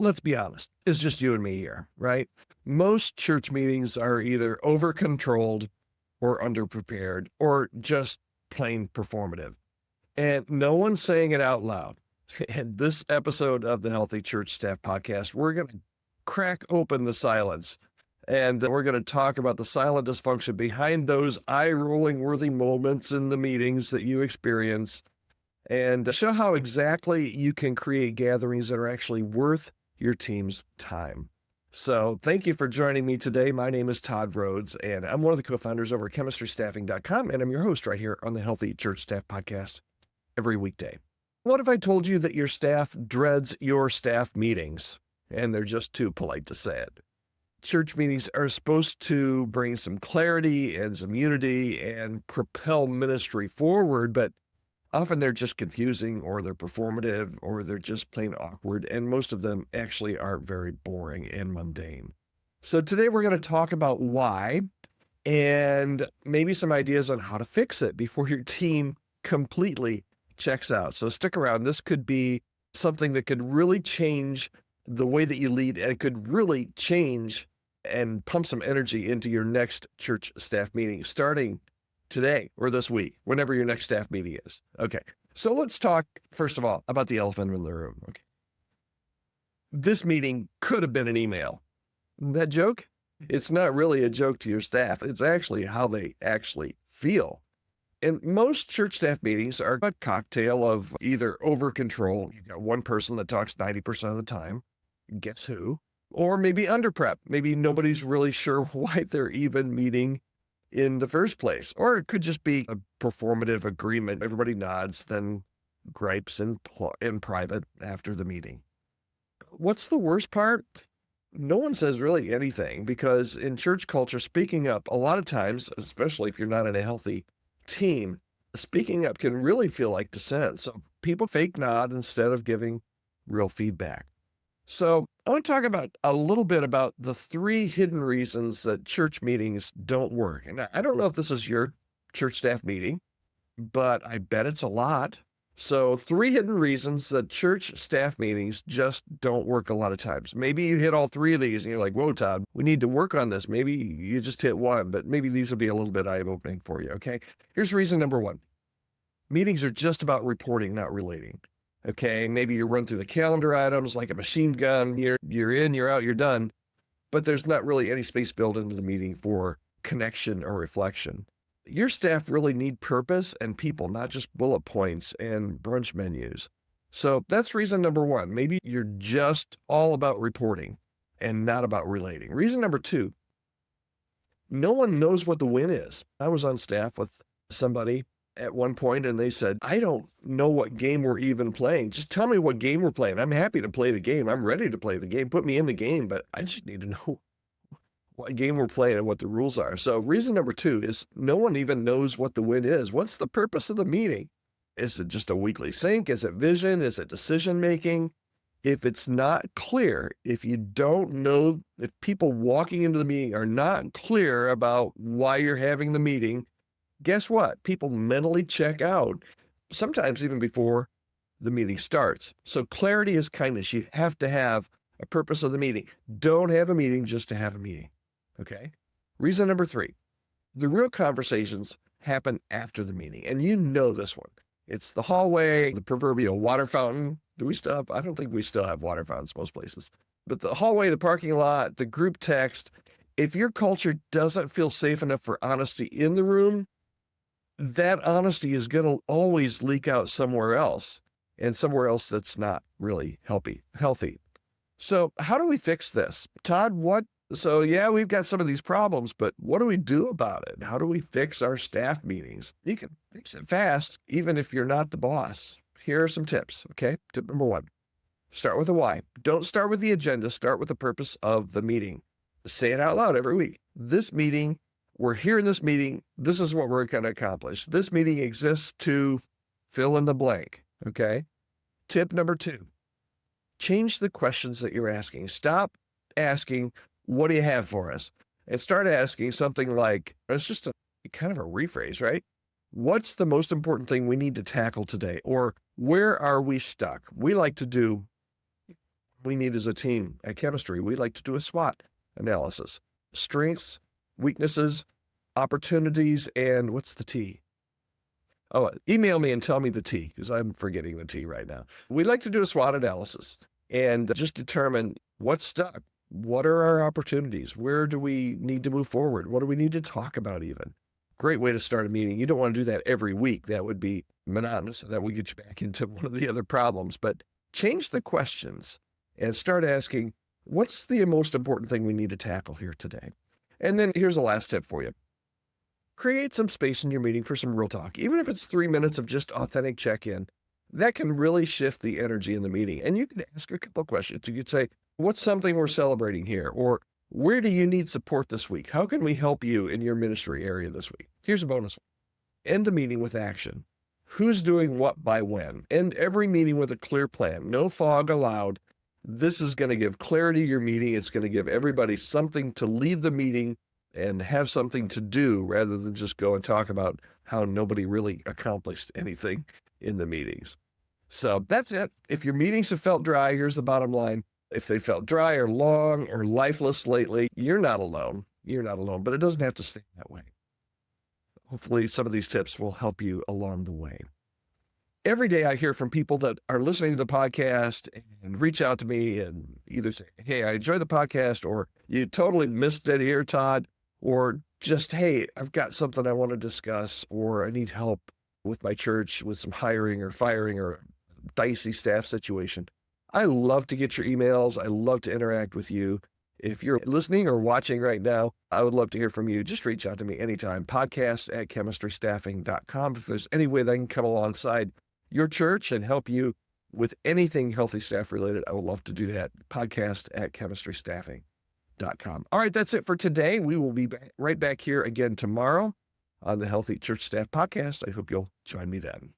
let's be honest, it's just you and me here, right? Most church meetings are either over controlled or underprepared or just plain performative. And no one's saying it out loud. In this episode of the Healthy Church Staff Podcast, we're going to crack open the silence and we're going to talk about the silent dysfunction behind those eye-rolling worthy moments in the meetings that you experience and show how exactly you can create gatherings that are actually worth your team's time. So thank you for joining me today. My name is Todd Rhodes, and I'm one of the co-founders over at chemistrystaffing.com, and I'm your host right here on the Healthy Church Staff Podcast every weekday. What if I told you that your staff dreads your staff meetings, and they're just too polite to say it? Church meetings are supposed to bring some clarity and some unity and propel ministry forward, but often they're just confusing or they're performative or they're just plain awkward, and most of them actually are very boring and mundane. So today we're going to talk about why and maybe some ideas on how to fix it before your team completely checks out. So stick around. This could be something that could really change the way that you lead, and it could really change and pump some energy into your next church staff meeting starting today or this week, whenever your next staff meeting is. Okay, so let's talk, first of all, about the elephant in the room. Okay, this meeting could have been an email. That joke? It's not really a joke to your staff. It's actually how they actually feel. And most church staff meetings are a cocktail of either over control. You've got one person that talks 90% of the time. Guess who? Or maybe under prep. Maybe nobody's really sure why they're even meeting in the first place. Or it could just be a performative agreement. Everybody nods, then gripes in private after the meeting. What's the worst part? No one says really anything, because in church culture, speaking up a lot of times, especially if you're not in a healthy team, speaking up can really feel like dissent. So people fake nod instead of giving real feedback. So I want to talk about a little bit about the 3 hidden reasons that church meetings don't work. And I don't know if this is your church staff meeting, but I bet it's a lot. So 3 hidden reasons that church staff meetings just don't work a lot of times. Maybe you hit all 3 of these and you're like, whoa, Todd, we need to work on this. Maybe you just hit one, but maybe these will be a little bit eye-opening for you, okay? Here's reason number 1. Meetings are just about reporting, not relating. Okay, maybe you run through the calendar items like a machine gun. You're in, you're out, you're done. But there's not really any space built into the meeting for connection or reflection. Your staff really need purpose and people, not just bullet points and brunch menus. So that's reason number 1. Maybe you're just all about reporting and not about relating. Reason number 2, no one knows what the win is. I was on staff with somebody at one point and they said, I don't know what game we're even playing. Just tell me what game we're playing. I'm happy to play the game. I'm ready to play the game. Put me in the game, but I just need to know what game we're playing and what the rules are. So reason number 2 is no one even knows what the win is. What's the purpose of the meeting? Is it just a weekly sync? Is it vision? Is it decision making? If it's not clear, if you don't know, if people walking into the meeting are not clear about why you're having the meeting, guess what? People mentally check out, sometimes even before the meeting starts. So clarity is kindness. You have to have a purpose of the meeting. Don't have a meeting just to have a meeting, okay? Reason number 3, the real conversations happen after the meeting, and you know this one. It's the hallway, the proverbial water fountain. Do we still have? I don't think we still have water fountains most places. But the hallway, the parking lot, the group text, if your culture doesn't feel safe enough for honesty in the room, that honesty is going to always leak out somewhere else, and somewhere else that's not really healthy. So how do we fix this? Todd, so yeah, we've got some of these problems, but what do we do about it? How do we fix our staff meetings? You can fix it fast, even if you're not the boss. Here are some tips, okay? Tip number 1, start with a why. Don't start with the agenda, start with the purpose of the meeting. Say it out loud every week. This meeting, we're here in this meeting. This is what we're going to accomplish. This meeting exists to fill in the blank, okay? Tip number 2, change the questions that you're asking. Stop asking, what do you have for us? And start asking something like, it's just a kind of a rephrase, right? What's the most important thing we need to tackle today? Or where are we stuck? We like to do we need as a team at Chemistry. We like to do a SWOT analysis: strengths, weaknesses, opportunities, and what's the T? Oh, email me and tell me the T, because I'm forgetting the T right now. We like to do a SWOT analysis and just determine what's stuck. What are our opportunities? Where do we need to move forward? What do we need to talk about even? Great way to start a meeting. You don't want to do that every week. That would be monotonous. That would get you back into one of the other problems. But change the questions and start asking, what's the most important thing we need to tackle here today? And then here's the last tip for you. Create some space in your meeting for some real talk. Even if it's 3 minutes of just authentic check-in, that can really shift the energy in the meeting. And you can ask a couple questions. You could say, what's something we're celebrating here? Or where do you need support this week? How can we help you in your ministry area this week? Here's a bonus one. End the meeting with action. Who's doing what by when? End every meeting with a clear plan. No fog allowed. This is going to give clarity to your meeting. It's going to give everybody something to leave the meeting and have something to do rather than just go and talk about how nobody really accomplished anything in the meetings. So that's it. If your meetings have felt dry, here's the bottom line. If they felt dry or long or lifeless lately, you're not alone. You're not alone, but it doesn't have to stay that way. Hopefully some of these tips will help you along the way. Every day I hear from people that are listening to the podcast and reach out to me and either say, hey, I enjoy the podcast, or you totally missed it here, Todd, or just, hey, I've got something I want to discuss, or I need help with my church with some hiring or firing or dicey staff situation. I love to get your emails. I love to interact with you. If you're listening or watching right now, I would love to hear from you. Just reach out to me anytime. podcast@chemistrystaffing.com. If there's any way that I can come alongside your church and help you with anything healthy staff related, I would love to do that. podcast@chemistrystaffing.com. All right, that's it for today. We will be right back here again tomorrow on the Healthy Church Staff Podcast. I hope you'll join me then.